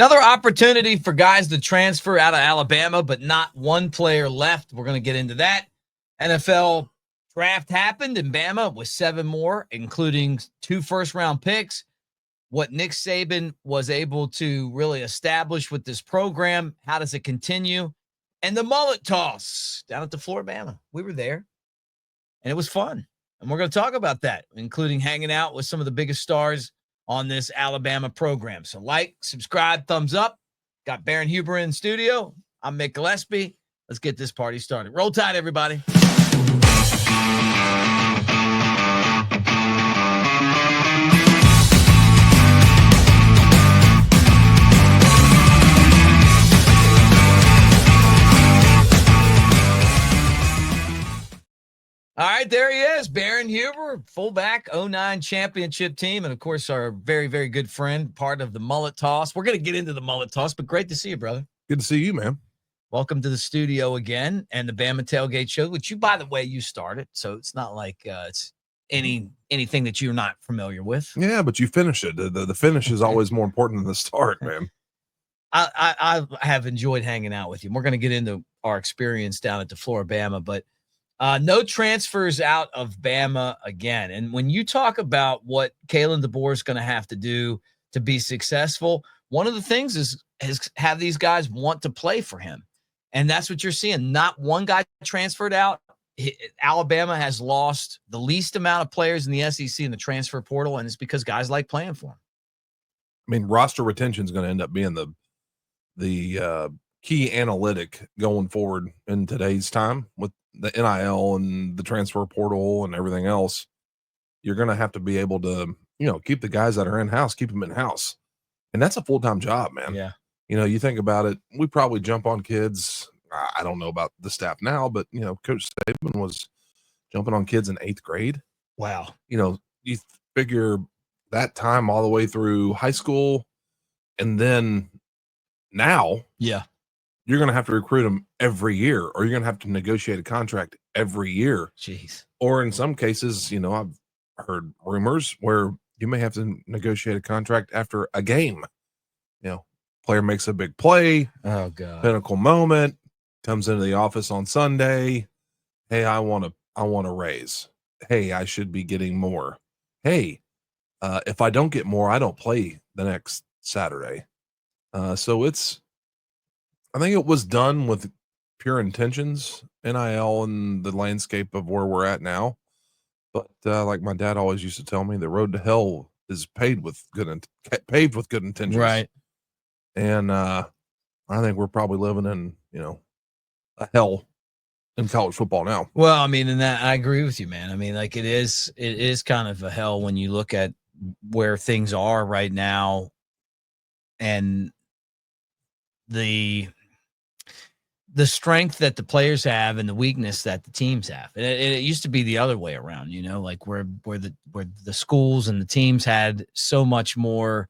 Another opportunity for guys to transfer out of Alabama, but not one player left. We're going to get into that. NFL draft happened in Bama with 7 more, including 2 first-round picks. What Nick Saban was able to really establish with this program, how does it continue? And the mullet toss down at the floor of Bama. We were there, and it was fun. And we're going to talk about that, including hanging out with some of the biggest stars on this Alabama program. So like, subscribe, thumbs up. Got Baron Huber in studio. I'm Mick Gillespie. Let's get this party started. Roll Tide, everybody. All right, there he is, Baron Huber, fullback, 09 championship team, and, of course, our very, very good friend, part of the mullet toss. We're going to get into the mullet toss, but great to see you, brother. Good to see you, man. Welcome to the studio again and the Bama Tailgate Show, which you, by the way, you started, so it's not like it's anything that you're not familiar with. Yeah, but you finish it. The finish is always more important than the start, man. I have enjoyed hanging out with you. We're going to get into our experience down at the floor of Bama, but no transfers out of Bama again. And when you talk about what Kalen DeBoer is going to have to do to be successful, one of the things is have these guys want to play for him. And that's what you're seeing. Not one guy transferred out. Alabama has lost the least amount of players in the SEC in the transfer portal, and it's because guys like playing for him. I mean, roster retention is going to end up being the key analytic going forward in today's time with the NIL and the transfer portal and everything else. You're going to have to be able to, keep the guys that are in-house, keep them in-house. And that's a full-time job, man. Yeah. You think about it, we probably jump on kids. I don't know about the staff now, but, Coach Saban was jumping on kids in 8th grade. Wow. You figure that time all the way through high school, and then now, yeah, you're going to have to recruit them every year, or you're going to have to negotiate a contract every year. Jeez. Or in some cases, I've heard rumors where you may have to negotiate a contract after a game. Player makes a big play. Oh God. Pinnacle moment, comes into the office on Sunday. Hey, I want a raise. Hey, I should be getting more. Hey, if I don't get more, I don't play the next Saturday. So I think it was done with pure intentions, NIL and the landscape of where we're at now. But like my dad always used to tell me, the road to hell is paved with good intentions. Right. And I think we're probably living in, a hell in college football now. Well, I mean, and that I agree with you, man. I mean, like it is kind of a hell when you look at where things are right now and the strength that the players have and the weakness that the teams have. And it used to be the other way around, like where the schools and the teams had so much more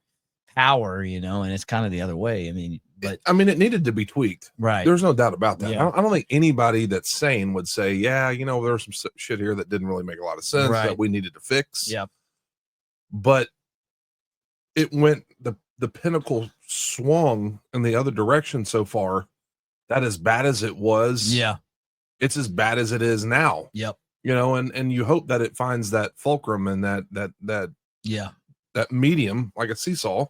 power, and it's kind of the other way. I mean, it needed to be tweaked. Right. There's no doubt about that. Yeah. I don't think anybody that's sane would say, yeah, there's some shit here that didn't really make a lot of sense that we needed to fix. Yeah. But it went, the pinnacle swung in the other direction so far. That as bad as it was, yeah, it's as bad as it is now. Yep. And you hope that it finds that fulcrum and that medium, like a seesaw.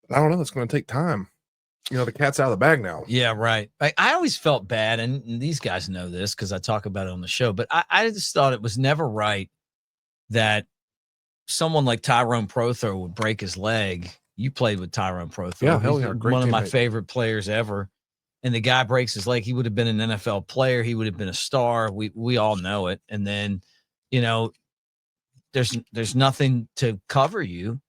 I don't know. It's going to take time. The cat's out of the bag now. Yeah, right. I always felt bad, and these guys know this because I talk about it on the show, but I just thought it was never right that someone like Tyrone Prothro would break his leg. You played with Tyrone Prothro. Yeah, hell yeah. Great one of my teammate. favorite players ever. And the guy breaks his leg. He would have been an NFL player. He would have been a star. We all know it. And then, there's nothing to cover you.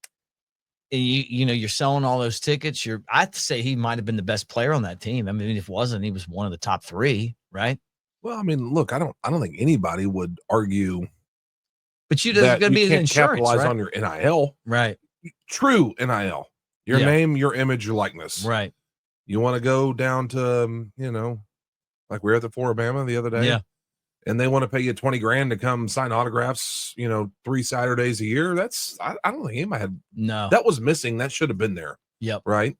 You're selling all those tickets. I'd say he might have been the best player on that team. I mean, if it wasn't, he was one of the top 3, right? Well, I mean, look, I don't think anybody would argue. But there's going to be an insurance, capitalize right? on your NIL, right? True NIL, your name, your image, your likeness, right? You want to go down to, like we were at the Floor of Bama the other day, yeah, and they want to pay you $20,000 to come sign autographs, 3 Saturdays a year. I don't think anybody had. No, that was missing. That should have been there. Yep. right?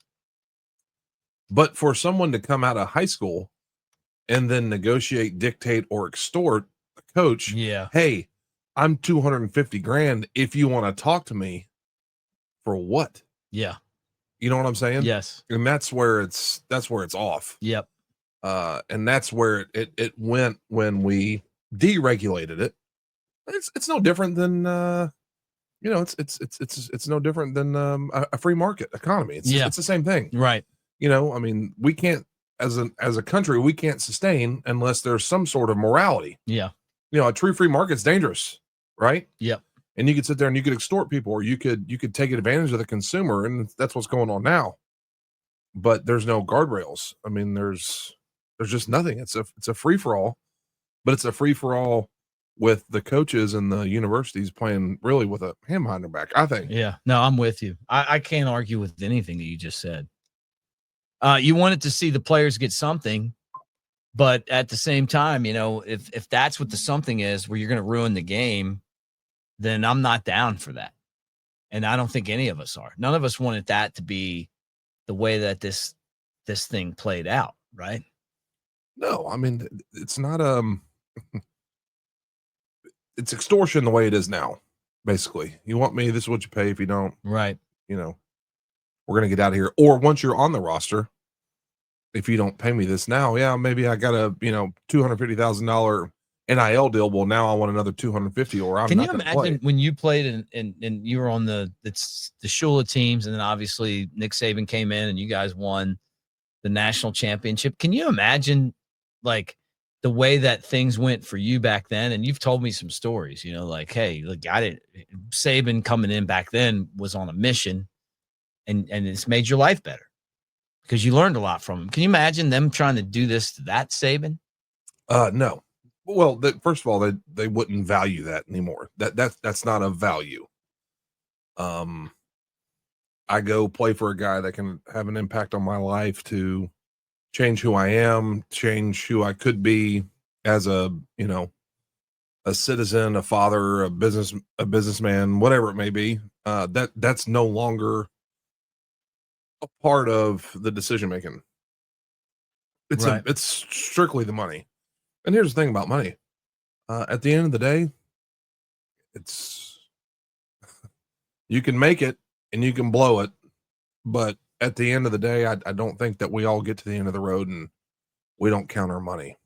But for someone to come out of high school and then negotiate, dictate, or extort a coach, Yeah. hey, I'm 250 grand if you want to talk to me, for what? Yeah. You know what I'm saying? Yes. And that's where it's off. Yep. And that's where it went when we deregulated it. It's no different than it's no different than a free market economy. It's the same thing. Right. I mean, we can't, as a country, we can't sustain unless there's some sort of morality. Yeah. A true free market's dangerous, right? Yep. And you could sit there and you could extort people, or you could take advantage of the consumer, and that's what's going on now. But there's no guardrails. I mean, there's just nothing. It's a free for all, but it's a free for all with the coaches and the universities playing really with a hand behind their back, I think. Yeah. No, I'm with you. I can't argue with anything that you just said. You wanted to see the players get something, but at the same time, if that's what the something is, where you're going to ruin the game, then I'm not down for that. And I don't think any of us are. None of us wanted that to be the way that this thing played out, right? No, I mean, it's not it's extortion the way it is now. Basically, you want me, this is what you pay. If you don't, right, we're gonna get out of here. Or once you're on the roster, if you don't pay me this now, yeah, maybe I got a $250,000 NIL deal. Well, now I want another 250, or I'm Can not you gonna imagine play. when you played and you were on the Shula teams, and then obviously Nick Saban came in and you guys won the national championship? Can you imagine like the way that things went for you back then? And you've told me some stories, like, hey, look, Saban coming in back then was on a mission, and it's made your life better because you learned a lot from him. Can you imagine them trying to do this to that Saban? No. Well, first of all, they wouldn't value that anymore. That's not a value. I go play for a guy that can have an impact on my life to change who I am, change who I could be as a citizen, a father, a businessman, whatever it may be. That's no longer a part of the decision making. It's strictly the money. And here's the thing about money. At the end of the day, it's you can make it and you can blow it, but at the end of the day, I don't think that we all get to the end of the road and we don't count our money.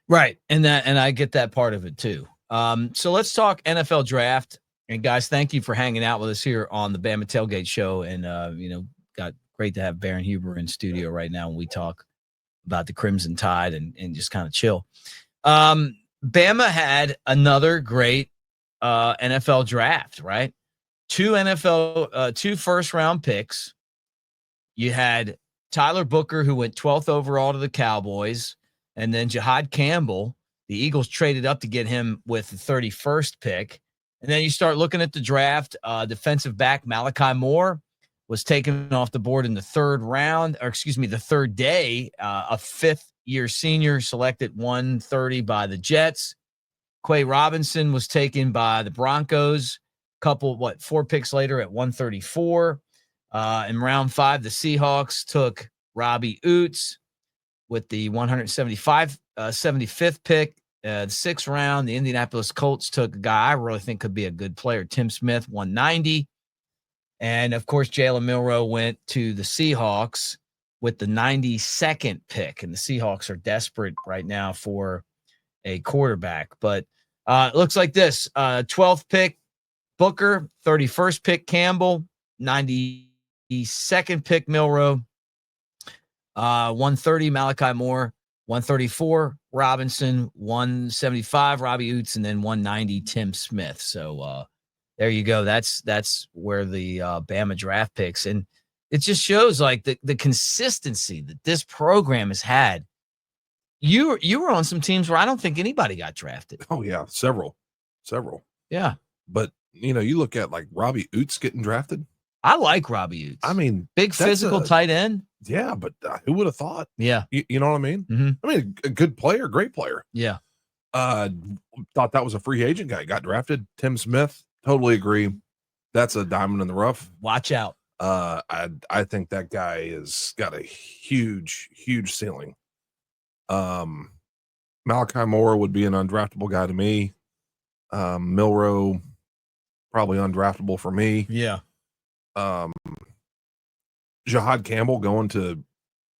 Right. And I get that part of it too. So let's talk NFL draft. And guys, thank you for hanging out with us here on the Bama Tailgate Show. And got great to have Baron Huber in studio right now when we talk about the Crimson Tide and just kind of chill. Bama had another great NFL draft, right? Two first round picks. You had Tyler Booker, who went 12th overall to the Cowboys, and then Jahad Campbell. The Eagles traded up to get him with the 31st pick. And then you start looking at the draft. Defensive back Malachi Moore was taken off the board in the third day. A fifth-year senior selected 130 by the Jets. Quay Robinson was taken by the Broncos. 4 picks later at 134. In round 5, the Seahawks took Robbie Oots with the 75th pick. The 6th round, the Indianapolis Colts took a guy I really think could be a good player, Tim Smith, 190. And, of course, Jalen Milroe went to the Seahawks with the 92nd pick. And the Seahawks are desperate right now for a quarterback. But it looks like this. 12th pick, Booker, 31st pick, Campbell, 92nd pick, Milroe, 130, Malachi Moore, 134, Robinson, 175, Robbie Oots, and then 190, Tim Smith. So there you go. That's where the Bama draft picks. And it just shows like the consistency that this program has had. You were on some teams where I don't think anybody got drafted. Oh, yeah. Several. Yeah. But, you look at like Robbie Oots getting drafted. I like Robbie Oots. I mean, big physical tight end. Yeah, but who would have thought? Yeah. You know what I mean? Mm-hmm. I mean, a good player, great player. Yeah. Thought that was a free agent guy. Got drafted. Tim Smith. Totally agree. That's a diamond in the rough. Watch out. I think that guy has got a huge ceiling. Malachi Moore would be an undraftable guy to me. Milrow, probably undraftable for me. Yeah. Jahad Campbell going to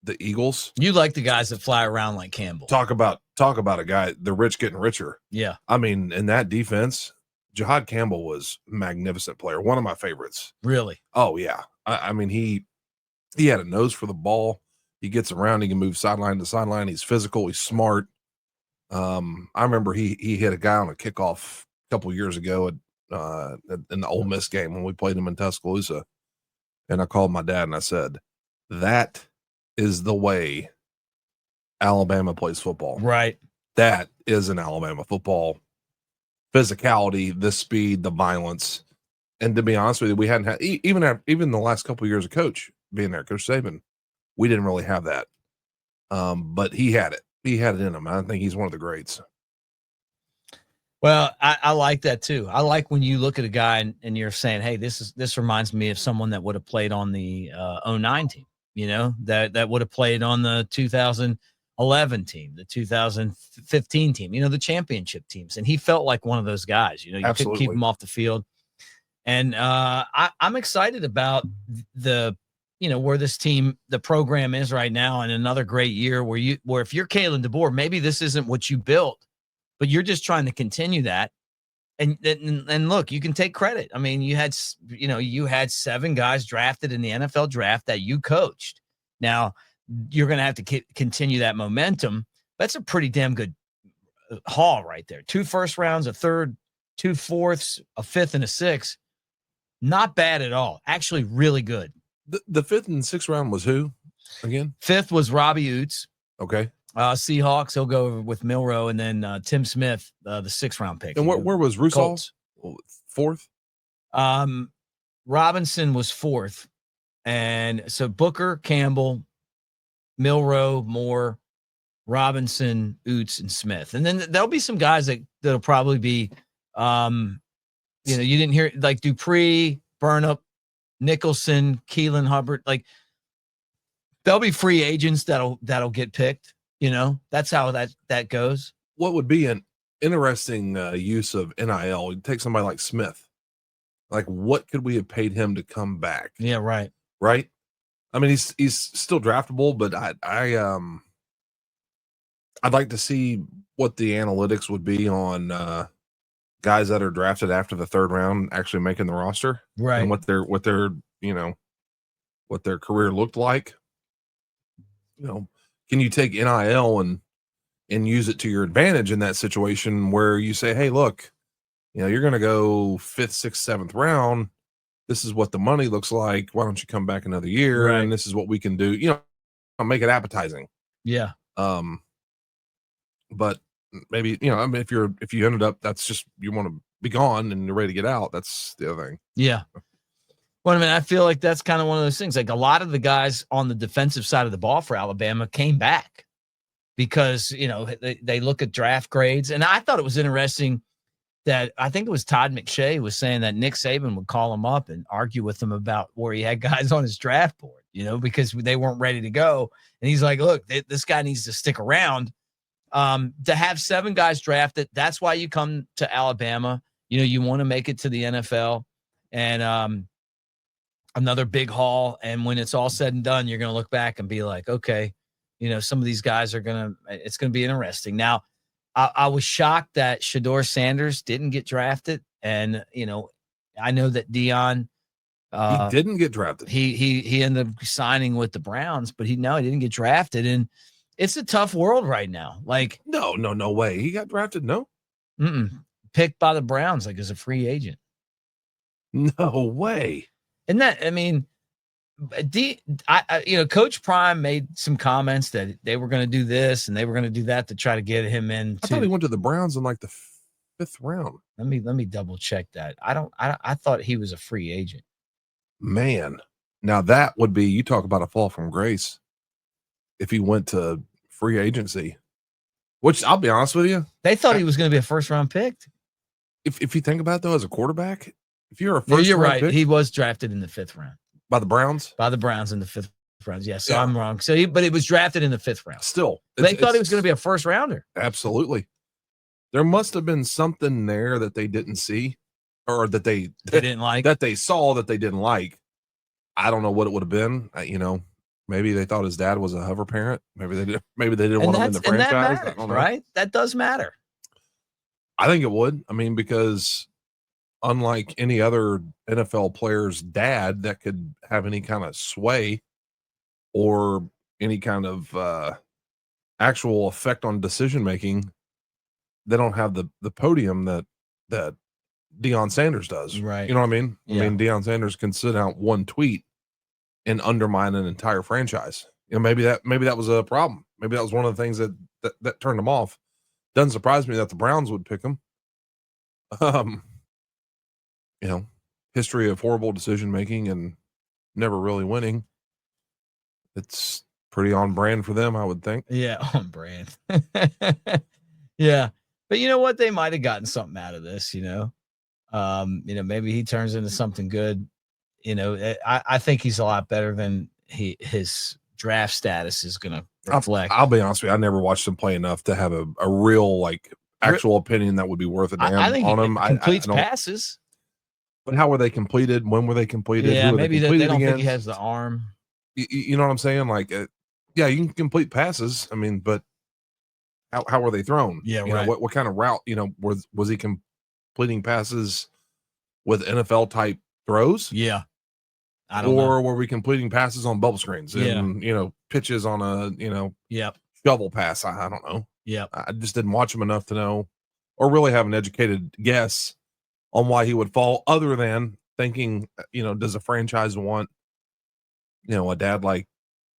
the Eagles. You like the guys that fly around like Campbell. Talk about a guy, the rich getting richer. Yeah. I mean, in that defense, Jahad Campbell was a magnificent player. One of my favorites. Really? Oh, yeah. I mean, he had a nose for the ball. He gets around. He can move sideline to sideline. He's physical. He's smart. I remember he hit a guy on a kickoff a couple years ago in the Ole Miss game when we played him in Tuscaloosa. And I called my dad and I said, that is the way Alabama plays football. Right. That is an Alabama football. Physicality, the speed, the violence. And to be honest with you, we hadn't had, even the last couple of years of Coach being there, Coach Saban, we didn't really have that. But he had it. He had it in him. I think he's one of the greats. Well, I like that too. I like when you look at a guy and you're saying, hey, this reminds me of someone that would have played on the 09 team, that would have played on the 2011 team, the 2015 team, the championship teams. And he felt like one of those guys, you couldn't keep him off the field. And I'm excited about where this team, the program is right now, and another great year where if you're Kalen DeBoer, maybe this isn't what you built, but you're just trying to continue that. And look, you can take credit. I mean, you had 7 guys drafted in the NFL draft that you coached. Now you're going to have to continue that momentum. That's a pretty damn good haul right there. 2 first rounds, a third, 2 fourths, a fifth, and a sixth. Not bad at all. Actually, really good. The 5th and 6th round was who again? 5th was Robbie Oots. Okay. Seahawks, he'll go over with Milrow, and then Tim Smith, the 6th round pick. And where was Rusal? 4th? Robinson was 4th. And so Booker, Campbell, Milrow, Moore, Robinson, Oots, and Smith. And then there'll be some guys that'll probably be, you didn't hear like Dupree, Burnup, Nicholson, Keelan Hubbard. Like there'll be free agents that'll get picked. That's how that goes. What would be an interesting use of NIL? You'd take somebody like Smith. Like, what could we have paid him to come back? Yeah, right. Right. I mean, he's still draftable, but I'd like to see what the analytics would be on guys that are drafted after the 3rd round actually making the roster, right? And what their career looked like. Can you take NIL and use it to your advantage in that situation where you say, hey, look, you're going to go 5th, 6th, 7th round. This is what the money looks like. Why don't you come back another year? Right. And this is what we can do. Make it appetizing. Yeah. But maybe, if you ended up, that's just, you want to be gone and you're ready to get out. That's the other thing. Yeah. Well, I mean, I feel like that's kind of one of those things. Like a lot of the guys on the defensive side of the ball for Alabama came back because, they look at draft grades. And I thought it was interesting that I think it was Todd McShay was saying that Nick Saban would call him up and argue with him about where he had guys on his draft board, because they weren't ready to go. And he's like, look, this guy needs to stick around. To have 7 guys drafted, that's why you come to Alabama. You want to make it to the NFL. And another big haul. And when it's all said and done, you're going to look back and be like, okay, some of these guys it's going to be interesting. Now, I was shocked that Shedeur Sanders didn't get drafted. And, I know that Deion, he didn't get drafted. He ended up signing with the Browns, but he didn't get drafted. And it's a tough world right now. Like, no way. He got drafted. No. Picked by the Browns, like as a free agent. No way. And that, I mean, Coach Prime made some comments that they were going to do this and they were going to do that to try to get him in. I thought he went to the Browns in like the 5th round. Let me double check that. I thought he was a free agent. Man, now that would be, you talk about a fall from grace. If he went to free agency, which I'll be honest with you, they thought he was going to be a 1st round pick. If you think about it though, as a quarterback, if you're a 1st you're round right. pick, He was drafted in the 5th round. By the Browns? By the Browns in the 5th round. Yeah, so Yeah. I'm wrong. So, but it was drafted in the 5th round. Still. They thought he was going to be a first rounder. Absolutely. There must have been something there that they didn't see, or that they didn't like, that they saw that they didn't like. I don't know what it would have been. Maybe they thought his dad was a hover parent. Maybe they didn't want him in the franchise. And that matters, right? That does matter. I think it would. I mean, because unlike any other NFL player's dad that could have any kind of sway or any kind of actual effect on decision making, they don't have the podium that Deion Sanders does. Right. You know what I mean? Yeah. I mean, Deion Sanders can send out one tweet and undermine an entire franchise. Maybe that was a problem. Maybe that was one of the things that turned him off. Doesn't surprise me that the Browns would pick him. History of horrible decision making and never really winning. It's pretty on brand for them, I would think. Yeah, on brand. Yeah. But you know what? They might have gotten something out of this, maybe he turns into something good. I think he's a lot better than his draft status is going to reflect. I'll be honest with you. I never watched him play enough to have a real, actual opinion that would be worth a damn I think on him. He completes passes. But how were they completed? When were they completed? Yeah, maybe they don't think he has the arm. You know what I'm saying? Yeah, you can complete passes. I mean, but how were they thrown? Yeah, right. What kind of route? Was he completing passes with NFL type throws? Yeah, I don't know. Or were we completing passes on bubble screens and pitches on a shovel pass? I don't know. Yeah, I just didn't watch him enough to know, or really have an educated guess on why he would fall, other than thinking, does a franchise want, a dad like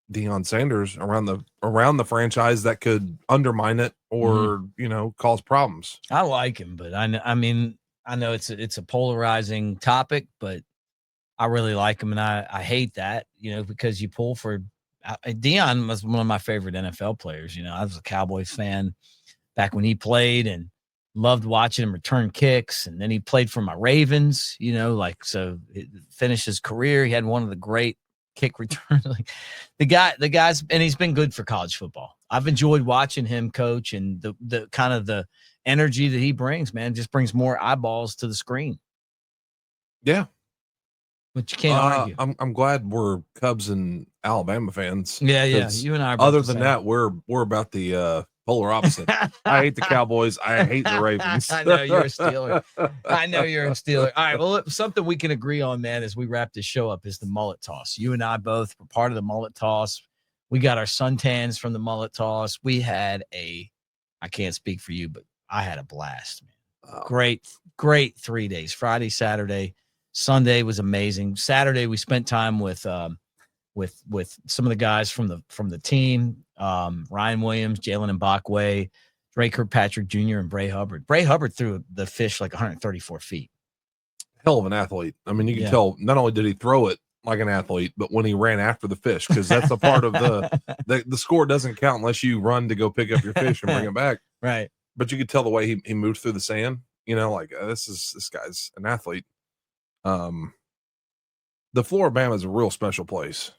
Deion Sanders around the franchise that could undermine it or, cause problems? I like him, but I know it's a polarizing topic, but I really like him, and I hate that, because you pull for Deion was one of my favorite NFL players. I was a Cowboys fan back when he played and loved watching him return kicks. And then he played for my Ravens, so finished his career. He had one of the great kick returns. the guy's, and he's been good for college football. I've enjoyed watching him coach, and the kind of the energy that he brings, man, just brings more eyeballs to the screen. Yeah. But you can't argue. I'm glad we're Cubs and Alabama fans. Yeah. You and I are other than that, we're about the polar opposite. I hate the Cowboys. I hate the Ravens. I know you're a Steeler. All right. Well, something we can agree on, man, as we wrap this show up is the mullet toss. You and I both were part of the mullet toss. We got our suntans from the mullet toss. We had I can't speak for you, but I had a blast, man. Oh. Great 3 days. Friday, Saturday, Sunday was amazing. Saturday, we spent time with some of the guys from the team, Ryan Williams, Jalen Mbakwe, Dre Kirkpatrick Jr., and Bray Hubbard. Bray Hubbard threw the fish 134 feet. Hell of an athlete. I mean, you can tell not only did he throw it like an athlete, but when he ran after the fish, because that's a part of the score doesn't count unless you run to go pick up your fish and bring it back. Right. But you could tell the way he moved through the sand, this guy's an athlete. The floor of Bama is a real special place.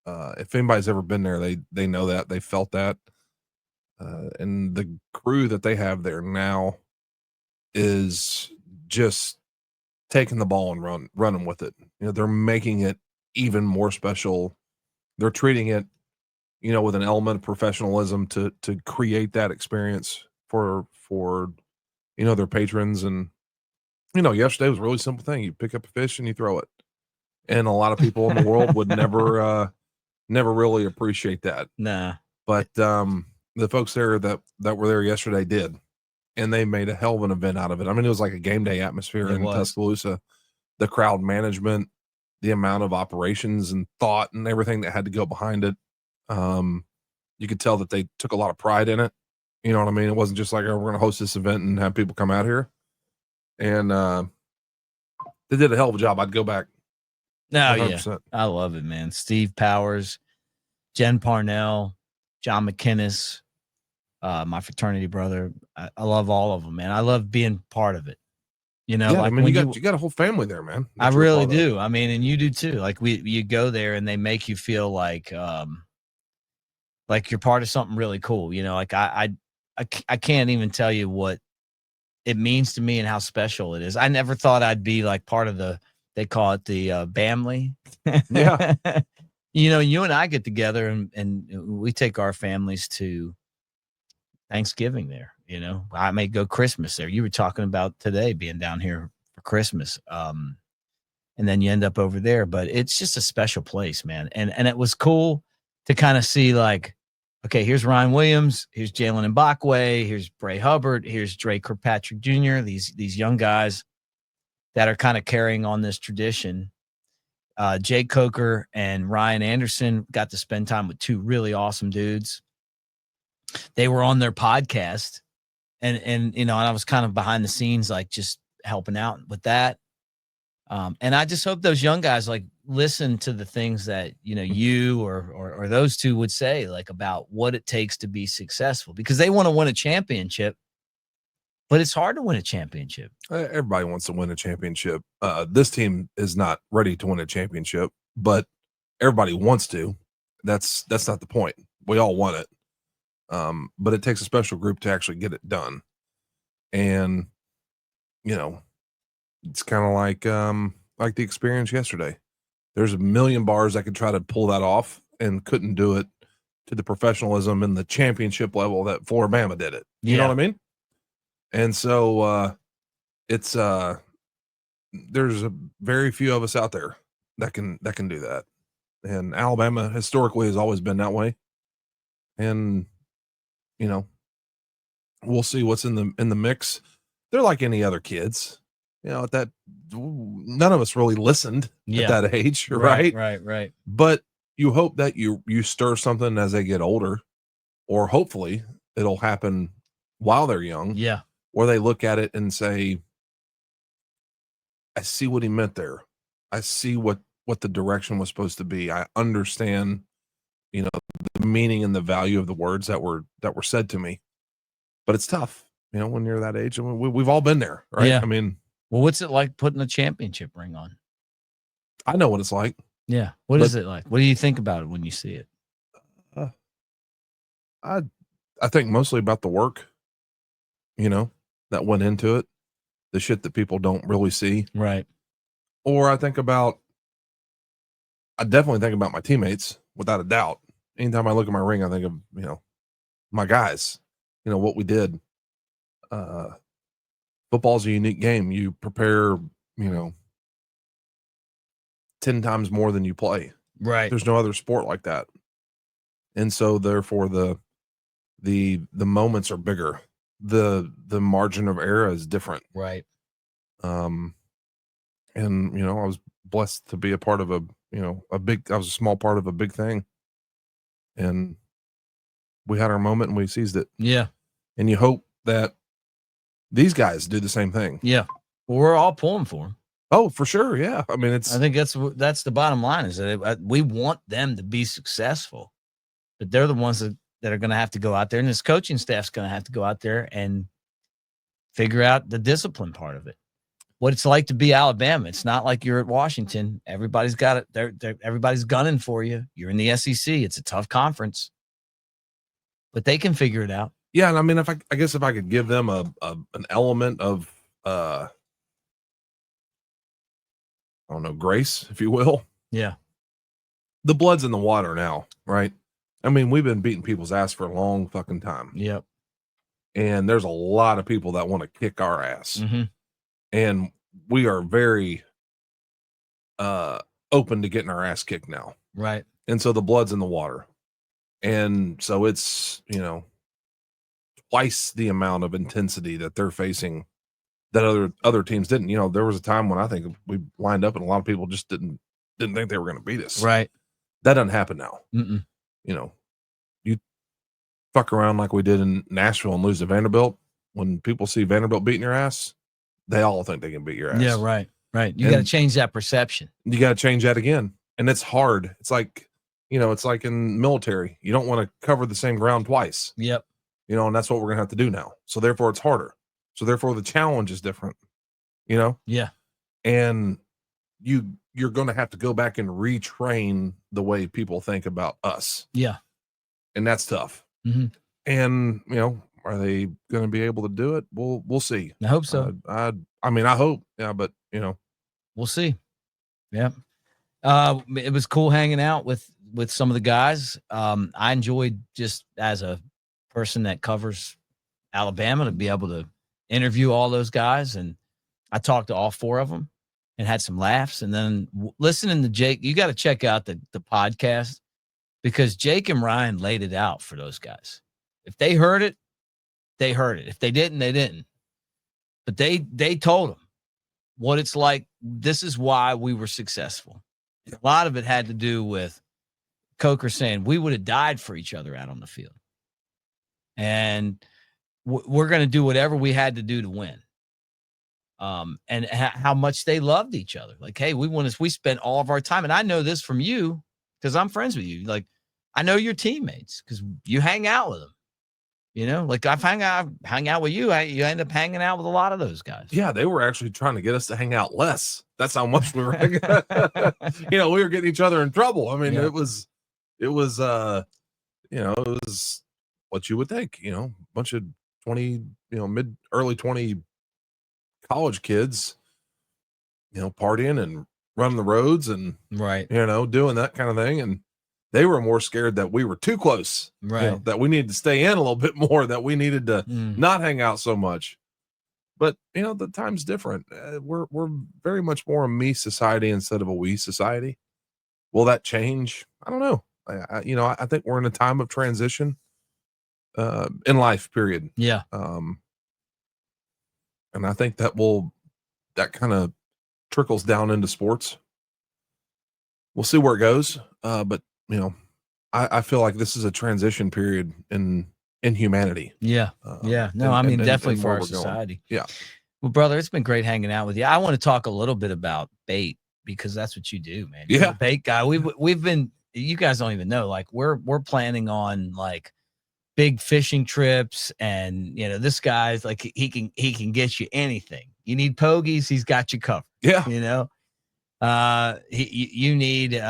If anybody's ever been there, they know that, they felt that. And the crew that they have there now is just taking the ball and running with it. They're making it even more special. They're treating it, with an element of professionalism to create that experience for their patrons. And yesterday was a really simple thing. You pick up a fish and you throw it. And a lot of people in the world would never really appreciate that. Nah. But the folks there that were there yesterday did. And they made a hell of an event out of it. I mean, it was like a game day atmosphere in Tuscaloosa. The crowd management, the amount of operations and thought and everything that had to go behind it. You could tell that they took a lot of pride in it. You know what I mean? It wasn't just like, oh, we're going to host this event and have people come out here. And they did a hell of a job. I'd go back. No, 100%. Yeah. I love it, man. Steve Powers, Jen Parnell, John McInnes, my fraternity brother. I love all of them, man. I love being part of it. You know, Yeah, like I mean, when you got a whole family there, man. I that you're a really part of. do. I mean, and you do too. Like you go there and they make you feel like you're part of something really cool. You know, like I can't even tell you what it means to me and how special it is. I never thought I'd be like part of they call it the Bamley. Yeah. You know, you and I get together and we take our families to Thanksgiving there. You know, I may go Christmas there. You were talking about today being down here for Christmas. And then you end up over there, but it's just a special place, man. And it was cool to kind of see like, okay, here's Ryan Williams, here's Jalen Mbakwe, here's Bray Hubbard, here's Drake Kirkpatrick Jr., these young guys that are kind of carrying on this tradition. Jake Coker and Ryan Anderson got to spend time with two really awesome dudes. They were on their podcast and you know, and I was kind of behind the scenes, like just helping out with that. And I just hope those young guys like listen to the things that, you know, you or those two would say like about what it takes to be successful, because they want to win a championship, but it's hard to win a championship. Everybody wants to win a championship. This team is not ready to win a championship, but everybody wants to. That's not the point. We all want it. But it takes a special group to actually get it done. And, you know, it's kind of like the experience yesterday. There's a million bars that could try to pull that off and couldn't do it to the professionalism and the championship level that Florida Bama did it. You know what I mean? And so it's there's a very few of us out there that can do that. And Alabama historically has always been that way. And you know, we'll see what's in the mix. They're like any other kids. You know, at that, none of us really listened at that age, right? Right. But you hope that you stir something as they get older, or hopefully it'll happen while they're young. Yeah. Where they look at it and say, I see what he meant there. I see what the direction was supposed to be. I understand, you know, the meaning and the value of the words that were said to me. But it's tough, you know, when you're that age. I mean, we've all been there, right? Yeah. I mean, well, what's it like putting a championship ring on? I know what it's like. Yeah. What is it like? What do you think about it when you see it? I think mostly about the work, you know, that went into it, the shit that people don't really see. Right. Or I definitely think about my teammates, without a doubt. Anytime I look at my ring, I think of, you know, my guys, you know, what we did. Football's a unique game. You prepare, you know, 10 times more than you play. Right. There's no other sport like that. And so therefore the moments are bigger. The margin of error is different. Right. And you know, I was blessed to be a part of I was a small part of a big thing. And we had our moment and we seized it. Yeah. And you hope that these guys do the same thing. Yeah. Well, we're all pulling for them. Oh, for sure. Yeah. I mean, I think that's the bottom line, is that we want them to be successful, but they're the ones that are going to have to go out there, and this coaching staff's going to have to go out there and figure out the discipline part of it. What it's like to be Alabama. It's not like you're at Washington. Everybody's got it. Everybody's gunning for you. You're in the SEC. It's a tough conference, but they can figure it out. Yeah. And I mean, I guess if I could give them an element of, I don't know, grace, if you will. Yeah. The blood's in the water now, right? I mean, we've been beating people's ass for a long fucking time. Yep. And there's a lot of people that want to kick our ass. Mm-hmm. And we are very open to getting our ass kicked now. Right. And so the blood's in the water. And so it's, you know, twice the amount of intensity that they're facing that other teams didn't. You know, there was a time when I think we lined up and a lot of people just didn't think they were going to beat us. Right. That doesn't happen now. Mm-mm. You know, you fuck around like we did in Nashville and lose to Vanderbilt. When people see Vanderbilt beating your ass, they all think they can beat your ass. Yeah, right. You got to change that perception. You got to change that again. And it's hard. It's like, you know, it's like in military. You don't want to cover the same ground twice. Yep. You know, and that's what we're going to have to do now. So therefore it's harder. So therefore the challenge is different. you know? Yeah. And you're going to have to go back and retrain the way people think about us. Yeah. And that's tough. Mm-hmm. And, you know, are they going to be able to do it? We'll see. I hope so. I mean, I hope. Yeah, but, you know. We'll see. Yeah. It was cool hanging out with some of the guys. I enjoyed, just as a person that covers Alabama, to be able to interview all those guys. And I talked to all 4 of them and had some laughs. And then listening to Jake, you got to check out the podcast, because Jake and Ryan laid it out for those guys. If they heard it, they heard it. If they didn't, they didn't. But they told them what it's like. This is why we were successful. A lot of it had to do with Coker saying we would have died for each other out on the field. And we're going to do whatever we had to do to win. And how much they loved each other. Like, hey, we spent all of our time. And I know this from you, because I'm friends with you. Like, I know your teammates because you hang out with them. You know, like I've hung out with you. You end up hanging out with a lot of those guys. Yeah, they were actually trying to get us to hang out less. That's how much we were hanging out. You know, we were getting each other in trouble. I mean, it was you know, it was what you would think, you know, a bunch of 20, you know, early 20 college kids, you know, partying and running the roads and, right, you know, doing that kind of thing. And they were more scared that we were too close, right? You know, that we needed to stay in a little bit more, that we needed to not hang out so much. But, you know, the time's different. We're very much more a me society instead of a we society. Will that change? I don't know. You know, I think we're in a time of transition in life, period. Yeah. And I think that kind of trickles down into sports. We'll see where it goes. But, you know, I feel like this is a transition period in humanity. Yeah. Yeah. No, I mean, definitely for our society. Yeah. Well, brother, it's been great hanging out with you. I want to talk a little bit about bait, because that's what you do, man. You're a bait guy. We've been, you guys don't even know, like we're planning on like big fishing trips, and you know, this guy's like, he can get you anything. You need pogies, he's got you covered. Yeah. You know, you need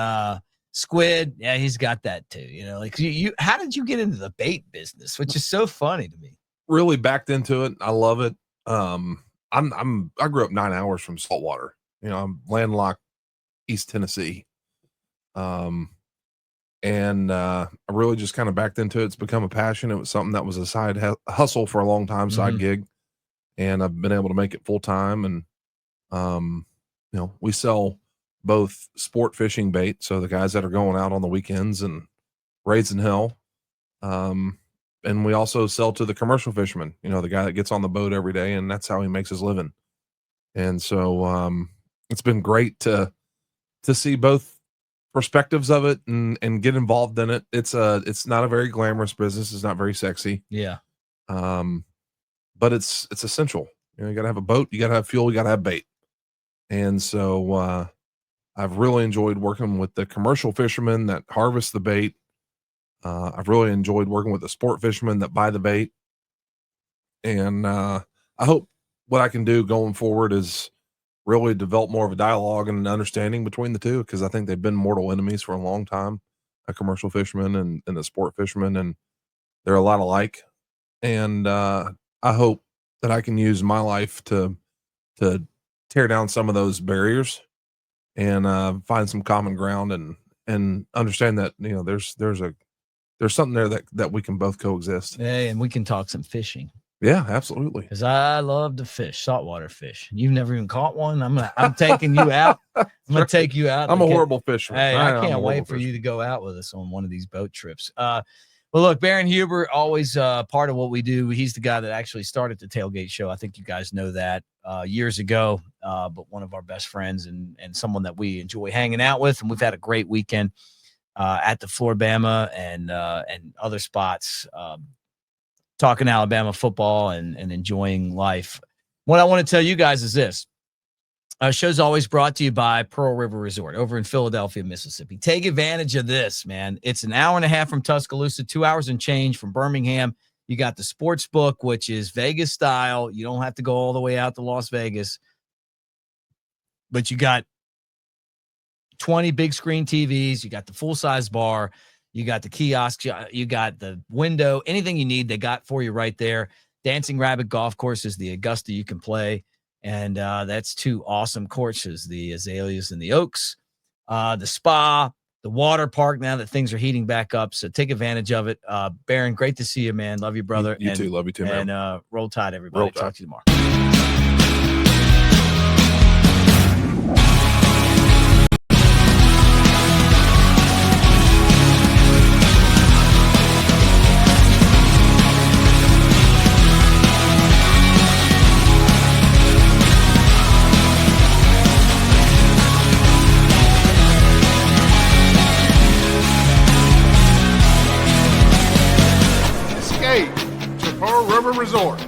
squid, yeah, he's got that too. You know, like you how did you get into the bait business, which is so funny to me? Really backed into it. I love it. I grew up 9 hours from saltwater. You know, I'm landlocked East Tennessee. And I really just kind of backed into it. It's become a passion. It was something that was a side hustle for a long time, side gig, and I've been able to make it full time. And you know, we sell both sport fishing bait, so the guys that are going out on the weekends and raising hell, and we also sell to the commercial fisherman, you know, the guy that gets on the boat every day, and that's how he makes his living. And so it's been great to see both perspectives of it and get involved in it. It's not a very glamorous business. It's not very sexy. Yeah. But it's essential. You know, you gotta have a boat, you gotta have fuel, you gotta have bait. And so I've really enjoyed working with the commercial fishermen that harvest the bait. I've really enjoyed working with the sport fishermen that buy the bait. And I hope what I can do going forward is really develop more of a dialogue and an understanding between the two, because I think they've been mortal enemies for a long time, a commercial fisherman and the sport fisherman, and they're a lot alike. And I hope that I can use my life to tear down some of those barriers and find some common ground and understand that, you know, there's something there that we can both coexist. Hey, and we can talk some fishing. Yeah, absolutely. Because I love to fish, saltwater fish. You've never even caught one. I'm taking you out. I'm gonna take you out. I'm a horrible fisherman. Hey, I can't wait for you to go out with us on one of these boat trips. Well, look, Baron Huber, always part of what we do. He's the guy that actually started the Tailgate show. I think you guys know that years ago, but one of our best friends and someone that we enjoy hanging out with. And we've had a great weekend at the Bama and other spots, talking Alabama football and enjoying life. What I want to tell you guys is this. Our show's always brought to you by Pearl River Resort over in Philadelphia, Mississippi. Take advantage of this, man. It's an hour and a half from Tuscaloosa, 2 hours and change from Birmingham. You got the sports book, which is Vegas style. You don't have to go all the way out to Las Vegas. but you got 20 big screen TVs, you got the full-size bar, you got the kiosks, you got the window, anything you need, they got for you right there. Dancing Rabbit Golf Course is the Augusta you can play, and that's 2 awesome courses, the Azaleas and the Oaks. The spa, the water park, now that things are heating back up, so take advantage of it. Baron, great to see you, man. Love you, brother. You too. Love you too, man. And roll tide, everybody. Roll Tide. Talk to you tomorrow. Escape to Pearl River Resort.